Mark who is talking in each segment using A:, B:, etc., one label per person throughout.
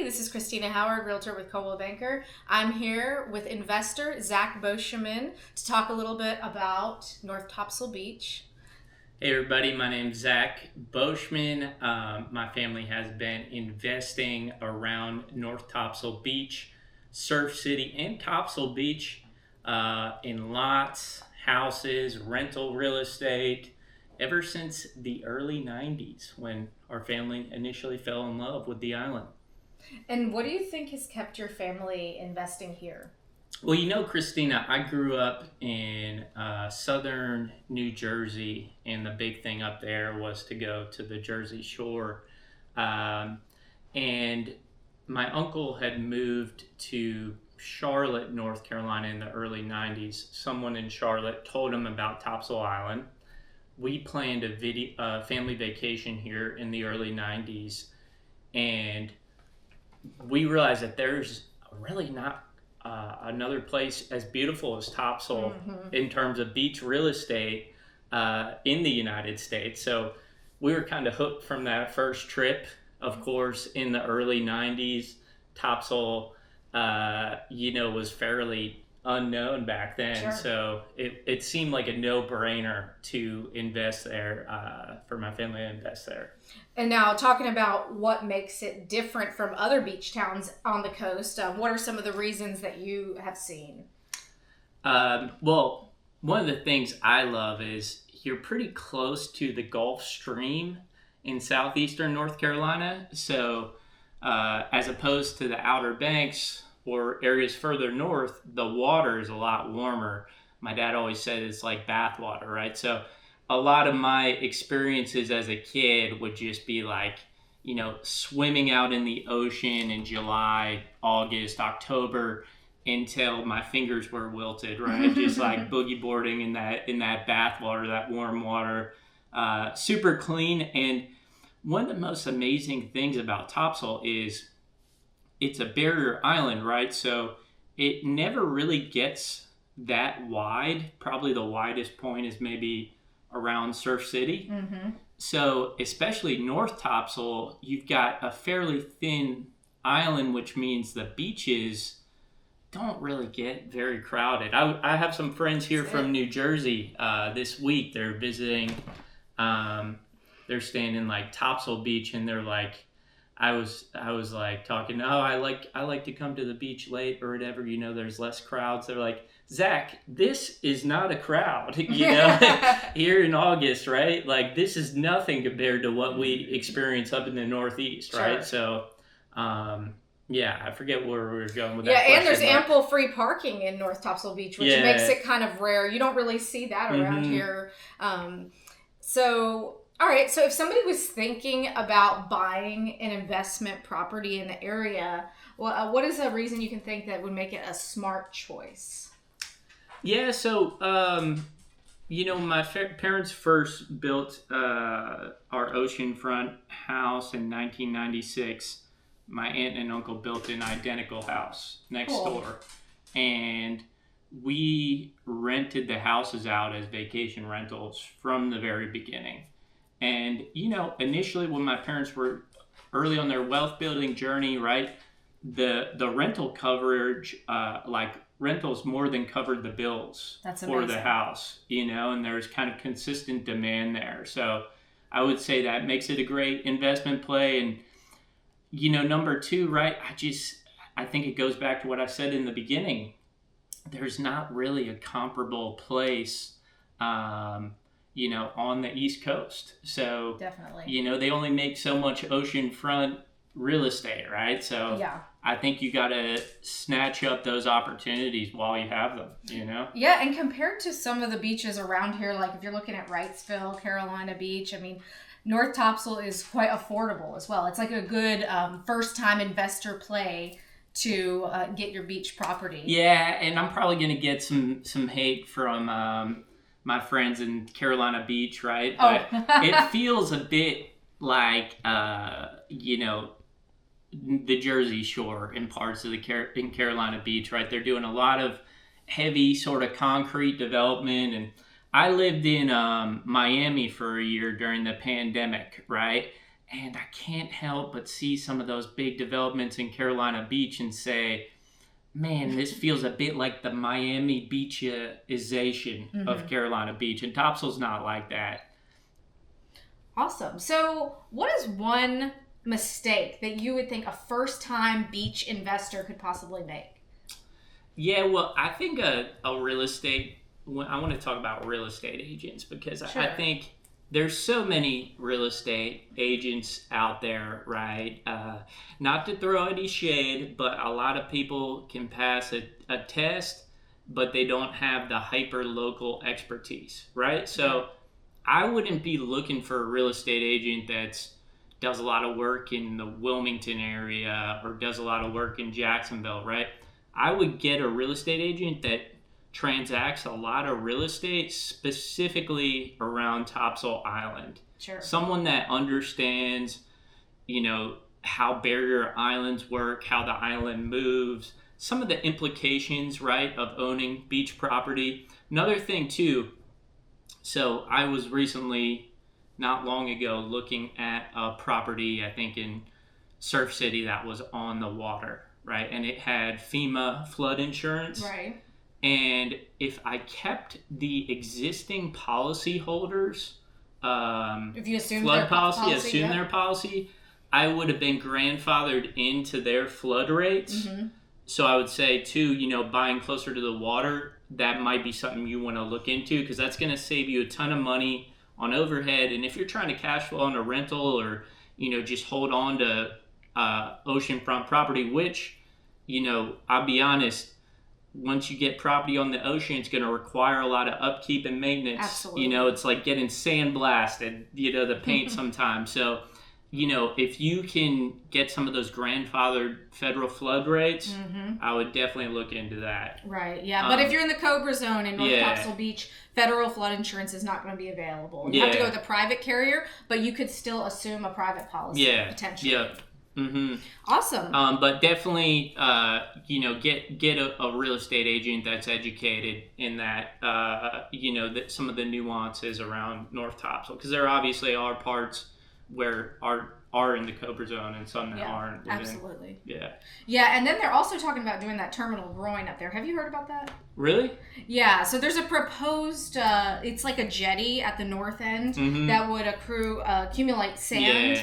A: this is Christina Howard, Realtor with Coldwell Banker. I'm here with investor Zach Beauchemin to talk a little bit about North Topsail Beach.
B: Hey everybody, my name's Zach Beauchemin. My family has been investing around North Topsail Beach, Surf City, and Topsail Beach in lots, houses, rental real estate, ever since the early 90s when our family initially fell in love with the island.
A: And what do you think has kept your family investing here?
B: Well, you know, Christina, I grew up in southern New Jersey, and the big thing up there was to go to the Jersey Shore. And my uncle had moved to Charlotte, North Carolina in the early 90s. Someone in Charlotte told him about Topsail Island. We planned a family vacation here in the early 90s, and we realized that there's really not another place as beautiful as Topsail in terms of beach real estate in the United States. So we were kind of hooked from that first trip. Of course, in the early 90s, Topsail, was fairly unknown back then.
A: Sure.
B: So it seemed like a no-brainer to invest there, for my family to invest there.
A: And now talking about what makes it different from other beach towns on the coast, what are some of the reasons that you have seen?
B: Well, one of the things I love is you're pretty close to the Gulf Stream in southeastern North Carolina. So as opposed to the Outer Banks or areas further north, the water is a lot warmer. My dad always said it's like bath water, right? So a lot of my experiences as a kid would just be like, swimming out in the ocean in July, August, October until my fingers were wilted, right? Just like boogie boarding in that bath water, that warm water, super clean. And one of the most amazing things about Topsail is it's a barrier island, right? So it never really gets that wide. Probably the widest point is maybe around Surf City. So especially North Topsail, you've got a fairly thin island, which means the beaches don't really get very crowded. I have some friends here from New Jersey this week. They're visiting. They're staying in like Topsail Beach, and they're like, I was like talking, I like to come to the beach late or whatever, there's less crowds. They're like, Zach, this is not a crowd, here in August, right? Like, this is nothing compared to what we experience up in the Northeast, right? So, I forget where we were going with that question.
A: And there's ample free parking in North Topsail Beach, which makes it kind of rare. You don't really see that around here. All right, so if somebody was thinking about buying an investment property in the area, what is a reason you can think that would make it a smart choice?
B: Yeah, so, my parents first built our oceanfront house in 1996. My aunt and uncle built an identical house next door. And we rented the houses out as vacation rentals from the very beginning. And, initially when my parents were early on their wealth building journey, right, the rental coverage, rentals more than covered the bills for the house, and there's kind of consistent demand there. So I would say that makes it a great investment play. And, number two, right, I think it goes back to what I said in the beginning. There's not really a comparable place, on the East Coast. So,
A: definitely,
B: they only make so much oceanfront real estate, right? So I think you got to snatch up those opportunities while you have them,
A: Yeah, and compared to some of the beaches around here, like if you're looking at Wrightsville, Carolina Beach, North Topsail is quite affordable as well. It's like a good first-time investor play to get your beach property.
B: Yeah, and I'm probably going to get some hate from my friends in Carolina Beach, right? But it feels a bit like, the Jersey Shore in parts of in Carolina Beach, right? They're doing a lot of heavy sort of concrete development. And I lived in Miami for a year during the pandemic, right? And I can't help but see some of those big developments in Carolina Beach and say, man, this feels a bit like the Miami Beachization of Carolina Beach. And Topsail's not like that.
A: Awesome. So what is one mistake that you would think a first-time beach investor could possibly make?
B: Yeah, well, I think I want to talk about real estate agents because
A: Sure.
B: I think there's so many real estate agents out there, right? Not to throw any shade, but a lot of people can pass a test, but they don't have the hyper-local expertise, right? So I wouldn't be looking for a real estate agent that does a lot of work in the Wilmington area or does a lot of work in Jacksonville, right? I would get a real estate agent that transacts a lot of real estate specifically around Topsail Island.
A: Sure.
B: Someone that understands, how barrier islands work, how the island moves, some of the implications, right, of owning beach property. Another thing too, so I was recently, not long ago, looking at a property, I think in Surf City, that was on the water, right? And it had FEMA flood insurance.
A: Right.
B: And if I kept the existing policyholders,
A: if you assume
B: flood
A: their
B: policy,
A: yeah.
B: their policy, I would have been grandfathered into their flood rates. So I would say too, buying closer to the water, that might be something you want to look into because that's going to save you a ton of money on overhead. And if you're trying to cash flow on a rental or, just hold on to oceanfront property, which, I'll be honest, once you get property on the ocean, it's going to require a lot of upkeep and maintenance.
A: Absolutely.
B: It's like getting sandblasted, the paint sometimes. So, if you can get some of those grandfathered federal flood rates, I would definitely look into that.
A: Right, yeah. But if you're in the Cobra Zone in North Topsail Beach, federal flood insurance is not going to be available. You have to go with a private carrier, but you could still assume a private policy potentially. Yeah. Awesome.
B: But definitely, get a real estate agent that's educated in that, that some of the nuances around North Topsail, because there obviously are parts where are in the Cobra Zone and some that aren't.
A: Absolutely.
B: Then,
A: yeah, and then they're also talking about doing that terminal groin up there. Have you heard about that?
B: Really?
A: Yeah, so there's a proposed, it's like a jetty at the north end that would accumulate sand.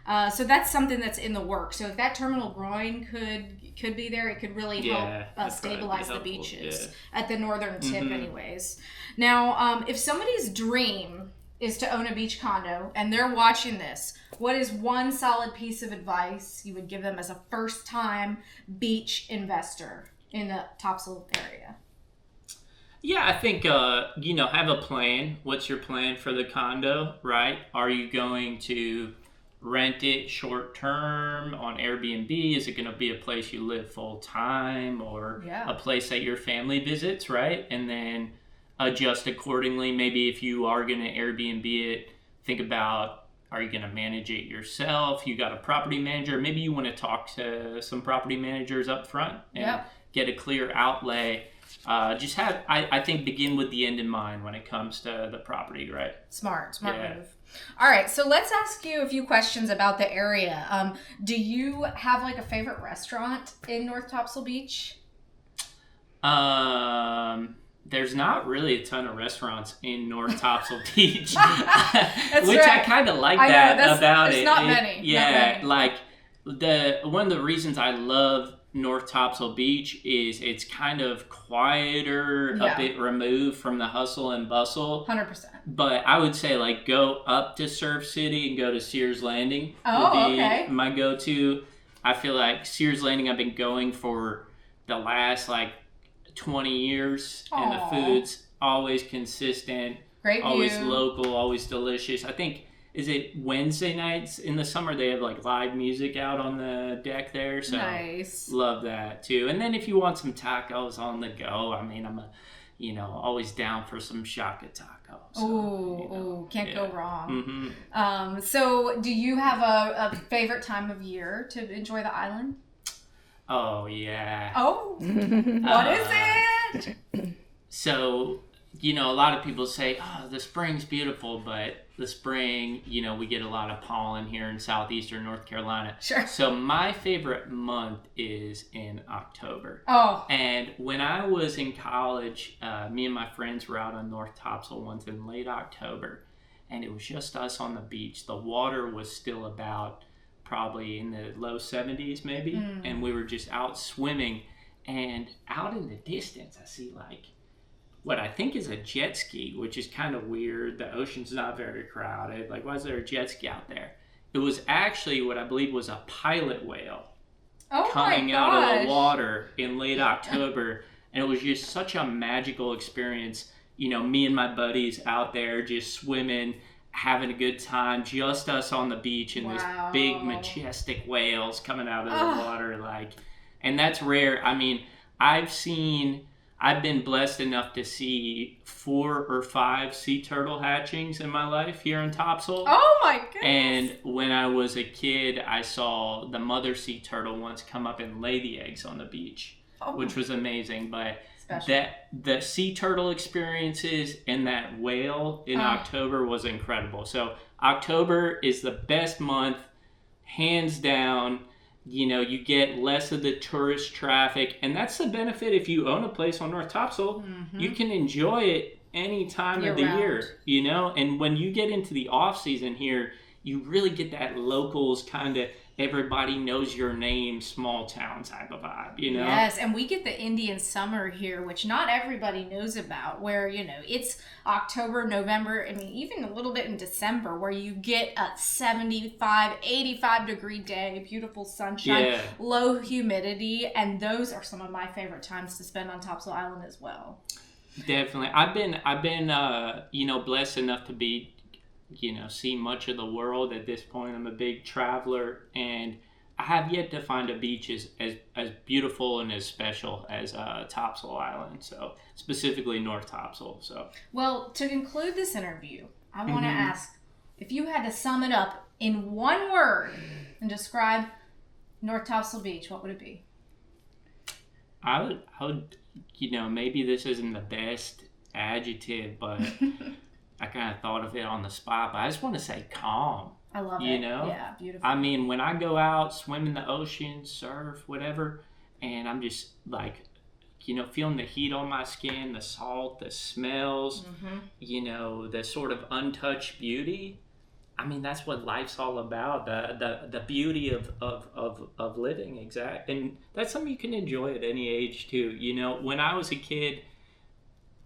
B: Yeah.
A: So that's something that's in the works. So if that terminal groin could be there, it could really help stabilize the beaches at the northern tip anyways. Now, if somebody's dream is to own a beach condo and they're watching this, what is one solid piece of advice you would give them as a first-time beach investor in the Topsail area?
B: Yeah, I think, have a plan. What's your plan for the condo, right? Are you going to rent it short term on Airbnb? Is it going to be a place you live full time or a place that your family visits, right? And then adjust accordingly. Maybe if you are going to Airbnb it, think about, are you going to manage it yourself? You got a property manager. Maybe you want to talk to some property managers up front and get a clear outlay. I think begin with the end in mind when it comes to the property, right? Smart
A: move. All right, so let's ask you a few questions about the area. Do you have like a favorite restaurant in North Topsail Beach?
B: There's not really a ton of restaurants in North Topsail Beach, which
A: right.
B: I kind of like that about it.
A: Not many.
B: Yeah, like one of the reasons I love North Topsail Beach is it's kind of quieter, a bit removed from the hustle and bustle.
A: 100%.
B: But I would say like go up to Surf City and go to Sears Landing.
A: Okay.
B: My go-to. I feel like Sears Landing I've been going for the last 20 years. Aww. And the food's always consistent.
A: Great view.
B: Always local, always delicious. I think, is it Wednesday nights in the summer they have live music out on the deck there, so
A: nice.
B: Love that too. And then if you want some tacos on the go, I mean, I'm always down for some shaka tacos.
A: So, can't go wrong. So do you have a favorite time of year to enjoy the island?
B: Oh yeah.
A: Oh, what is it?
B: So a lot of people say, oh, the spring's beautiful, but the spring, we get a lot of pollen here in southeastern North Carolina.
A: Sure.
B: So my favorite month is in October.
A: Oh.
B: And when I was in college, me and my friends were out on North Topsail once in late October, and it was just us on the beach. The water was still about probably in the low 70s maybe, and we were just out swimming, and out in the distance I see like what I think is a jet ski, which is kind of weird. The ocean's not very crowded. Like, why is there a jet ski out there? It was actually what I believe was a pilot whale coming out of the water in late October. And it was just such a magical experience. Me and my buddies out there just swimming, having a good time, just us on the beach, and this big majestic whales coming out of the water. And that's rare. I mean, I've been blessed enough to see 4 or 5 sea turtle hatchings in my life here in Topsail.
A: Oh my goodness.
B: And when I was a kid, I saw the mother sea turtle once come up and lay the eggs on the beach, which was amazing. But the sea turtle experiences and that whale in October was incredible. So October is the best month, hands down. You get less of the tourist traffic, and that's the benefit if you own a place on North Topsail. You can enjoy it any time of the year, and when you get into the off season here, you really get that locals kind of everybody knows your name, small town type of vibe,
A: Yes, and we get the Indian summer here, which not everybody knows about, where, it's October, November, I mean, even a little bit in December, where you get a 75, 85 degree day, beautiful sunshine, low humidity, and those are some of my favorite times to spend on Topsail Island as well.
B: Definitely. I've been blessed enough to be see much of the world at this point. I'm a big traveler, and I have yet to find a beach as beautiful and as special as Topsail Island, so specifically North Topsail. So,
A: well, to conclude this interview, I want to ask, if you had to sum it up in one word and describe North Topsail Beach, what would it be?
B: I would maybe this isn't the best adjective, but I kind of thought of it on the spot, but I just want to say calm.
A: I love it. Yeah, beautiful.
B: I mean, when I go out, swim in the ocean, surf, whatever, and I'm just like, feeling the heat on my skin, the salt, the smells, the sort of untouched beauty. I mean, that's what life's all about, the beauty of living, exact. And that's something you can enjoy at any age, too. When I was a kid,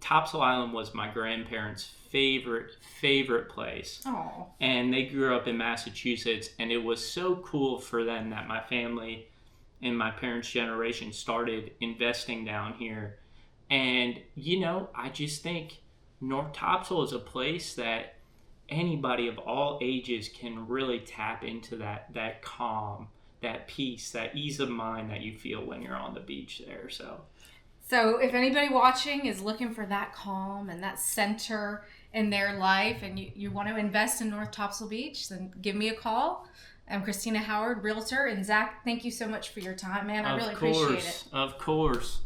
B: Topsail Island was my grandparents' favorite place.
A: Aww.
B: And they grew up in Massachusetts, and it was so cool for them that my family and my parents' generation started investing down here. And, I just think North Topsail is a place that anybody of all ages can really tap into that calm, that peace, that ease of mind that you feel when you're on the beach there.
A: So if anybody watching is looking for that calm and that center in their life, and you want to invest in North Topsail Beach, then give me a call. I'm Christina Howard, Realtor. And Zach, thank you so much for your time, man. I really appreciate it.
B: Of course.